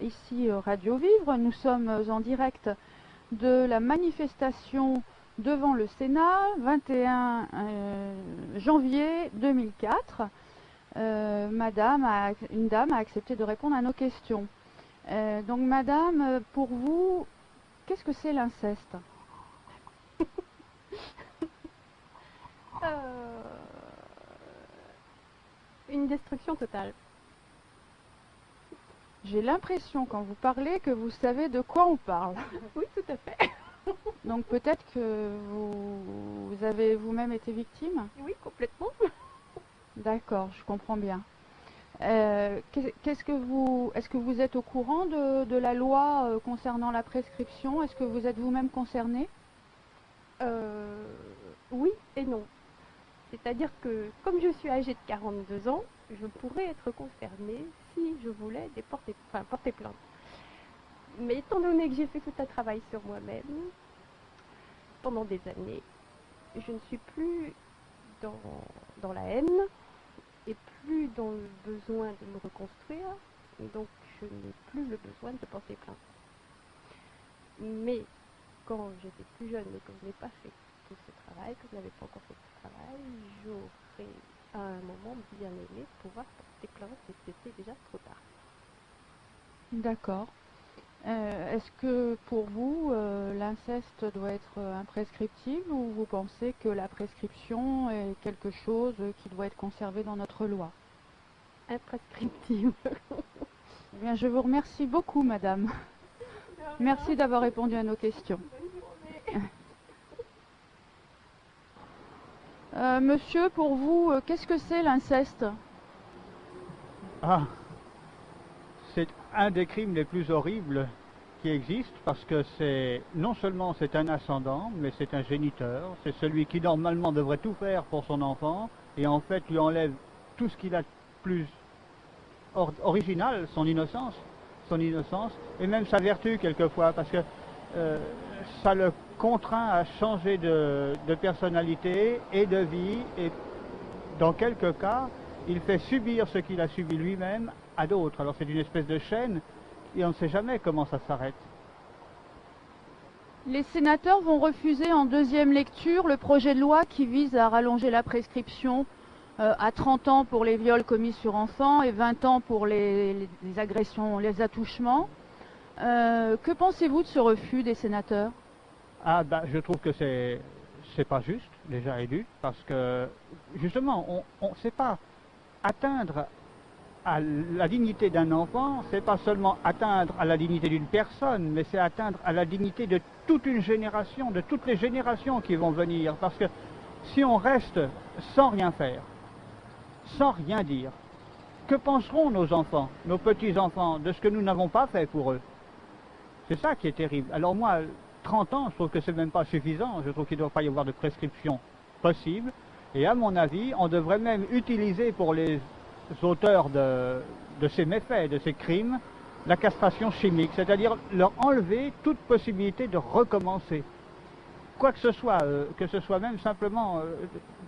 Ici Radio Vivre, nous sommes en direct de la manifestation devant le Sénat, 21 janvier 2004. Une dame a accepté de répondre à nos questions. Donc madame, pour vous, qu'est-ce que c'est l'inceste? Une destruction totale. J'ai l'impression quand vous parlez que vous savez de quoi on parle. Oui, tout à fait. Donc peut-être que vous avez vous-même été victime? Oui, complètement. D'accord, je comprends bien. Est-ce que vous êtes au courant de la loi concernant la prescription? Est-ce que vous êtes vous-même concerné? Oui et non. C'est-à-dire que comme je suis âgée de 42 ans, je pourrais être concernée si je voulais porter plainte. Mais étant donné que j'ai fait tout un travail sur moi-même pendant des années, je ne suis plus dans la haine et plus dans le besoin de me reconstruire, donc je n'ai plus le besoin de porter plainte. Mais quand j'étais plus jeune et que je n'ai pas fait tout ce travail, que je n'avais pas encore fait tout ce travail, j'aurais à un moment bien aimé pouvoir porter plainte et c'était déjà trop tard. D'accord. Est-ce que pour vous, l'inceste doit être imprescriptible ou vous pensez que la prescription est quelque chose qui doit être conservé dans notre loi? Imprescriptible. Eh bien, je vous remercie beaucoup, madame. Merci d'avoir répondu à nos questions. Monsieur, pour vous, qu'est-ce que c'est l'inceste? Ah, c'est un des crimes les plus horribles qui existent parce que non seulement c'est un ascendant, mais c'est un géniteur. C'est celui qui normalement devrait tout faire pour son enfant et en fait lui enlève tout ce qu'il a de plus original, son innocence et même sa vertu quelquefois parce que ça le contraint à changer de personnalité et de vie et dans quelques cas, il fait subir ce qu'il a subi lui-même à d'autres. Alors c'est une espèce de chaîne et on ne sait jamais comment ça s'arrête. Les sénateurs vont refuser en deuxième lecture le projet de loi qui vise à rallonger la prescription à 30 ans pour les viols commis sur enfants et 20 ans pour les agressions, les attouchements. Que pensez-vous de ce refus des sénateurs? Je trouve que c'est pas juste, déjà élu, parce que justement, on ne sait pas atteindre à la dignité d'un enfant, c'est pas seulement atteindre à la dignité d'une personne, mais c'est atteindre à la dignité de toute une génération, de toutes les générations qui vont venir. Parce que si on reste sans rien faire, sans rien dire, que penseront nos enfants, nos petits-enfants, de ce que nous n'avons pas fait pour eux? C'est ça qui est terrible. Alors moi, 30 ans, je trouve que c'est même pas suffisant. Je trouve qu'il ne doit pas y avoir de prescription possible. Et à mon avis, on devrait même utiliser pour les auteurs de ces méfaits, de ces crimes, la castration chimique, c'est-à-dire leur enlever toute possibilité de recommencer. Quoi que ce soit même simplement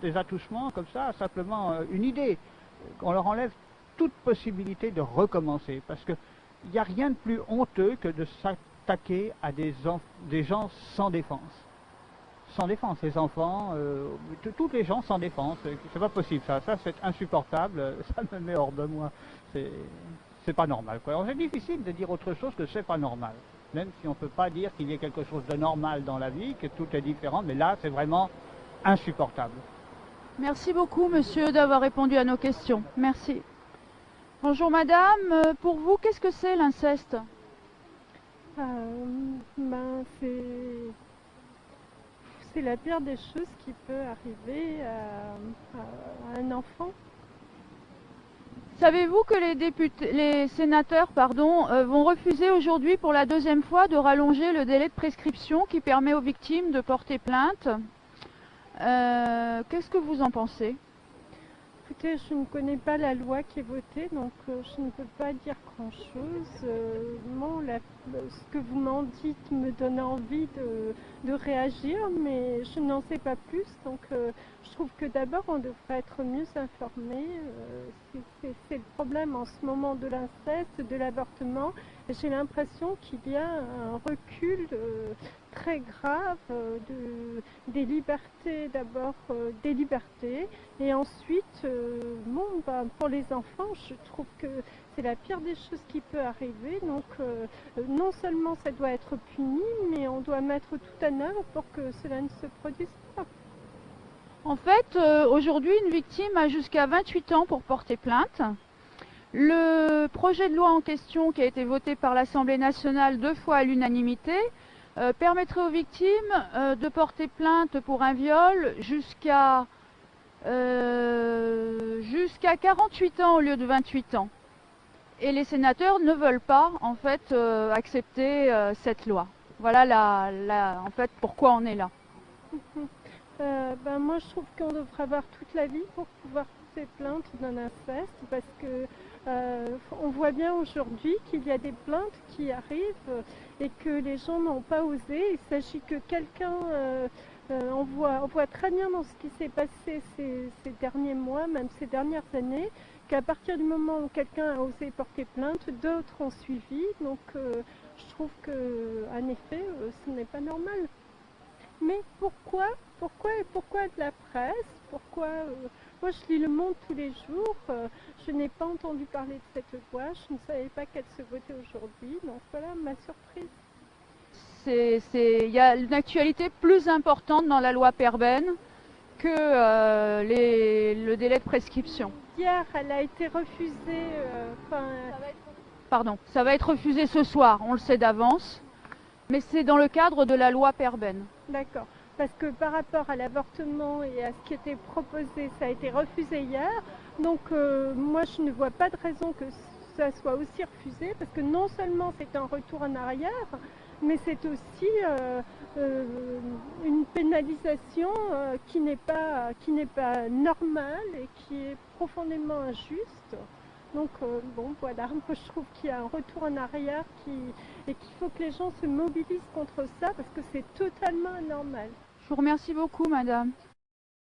des attouchements comme ça, simplement une idée. On leur enlève toute possibilité de recommencer, parce qu'il n'y a rien de plus honteux que de s'attaquer à des gens sans défense. Sans défense, les enfants, tous les gens sans défense, c'est pas possible ça c'est insupportable, ça me met hors de moi, c'est pas normal quoi. Alors c'est difficile de dire autre chose que c'est pas normal, même si on peut pas dire qu'il y ait quelque chose de normal dans la vie, que tout est différent, mais là c'est vraiment insupportable. Merci beaucoup, monsieur, d'avoir répondu à nos questions. Merci. Bonjour, madame. Pour vous, qu'est-ce que c'est l'inceste? C'est la pire des choses qui peut arriver à un enfant. Savez-vous que les sénateurs vont refuser aujourd'hui pour la deuxième fois de rallonger le délai de prescription qui permet aux victimes de porter plainte? Qu'est-ce que vous en pensez? Écoutez, je ne connais pas la loi qui est votée, donc je ne peux pas dire grand-chose. Ce que vous m'en dites me donne envie de réagir, mais je n'en sais pas plus. Donc je trouve que d'abord, on devrait être mieux informé. C'est le problème en ce moment de l'inceste, de l'avortement. j'ai l'impression qu'il y a un recul très grave des libertés, d'abord des libertés, et ensuite, pour les enfants, je trouve que c'est la pire des choses qui peut arriver. Donc, non seulement ça doit être puni, mais on doit mettre tout en œuvre pour que cela ne se produise pas. En fait, aujourd'hui, une victime a jusqu'à 28 ans pour porter plainte. Le projet de loi en question, qui a été voté par l'Assemblée nationale 2 fois à l'unanimité, permettrait aux victimes de porter plainte pour un viol jusqu'à 48 ans au lieu de 28 ans. Et les sénateurs ne veulent pas, en fait, accepter cette loi. Voilà en fait, pourquoi on est là. Moi, je trouve qu'on devrait avoir toute la vie pour pouvoir porter plainte d'un inceste, parce que on voit bien aujourd'hui qu'il y a des plaintes qui arrivent et que les gens n'ont pas osé. Il s'agit que quelqu'un, on voit très bien dans ce qui s'est passé ces derniers mois, même ces dernières années, qu'à partir du moment où quelqu'un a osé porter plainte, d'autres ont suivi. Donc je trouve qu'en effet, ce n'est pas normal. Mais pourquoi de la presse? Pourquoi moi je lis Le Monde tous les jours, je n'ai pas entendu parler de cette loi, je ne savais pas qu'elle se votait aujourd'hui, donc voilà ma surprise. Il y a une actualité plus importante dans la loi Perben que le délai de prescription. Hier, elle a été refusée. Ça va être refusé ce soir, on le sait d'avance, mais c'est dans le cadre de la loi Perben. D'accord, parce que par rapport à l'avortement et à ce qui était proposé, ça a été refusé hier. Donc moi, je ne vois pas de raison que ça soit aussi refusé, parce que non seulement c'est un retour en arrière, mais c'est aussi une pénalisation qui n'est pas normale et qui est profondément injuste. Donc voilà, moi je trouve qu'il y a un retour en arrière et qu'il faut que les gens se mobilisent contre ça, parce que c'est totalement anormal. Je vous remercie beaucoup, madame.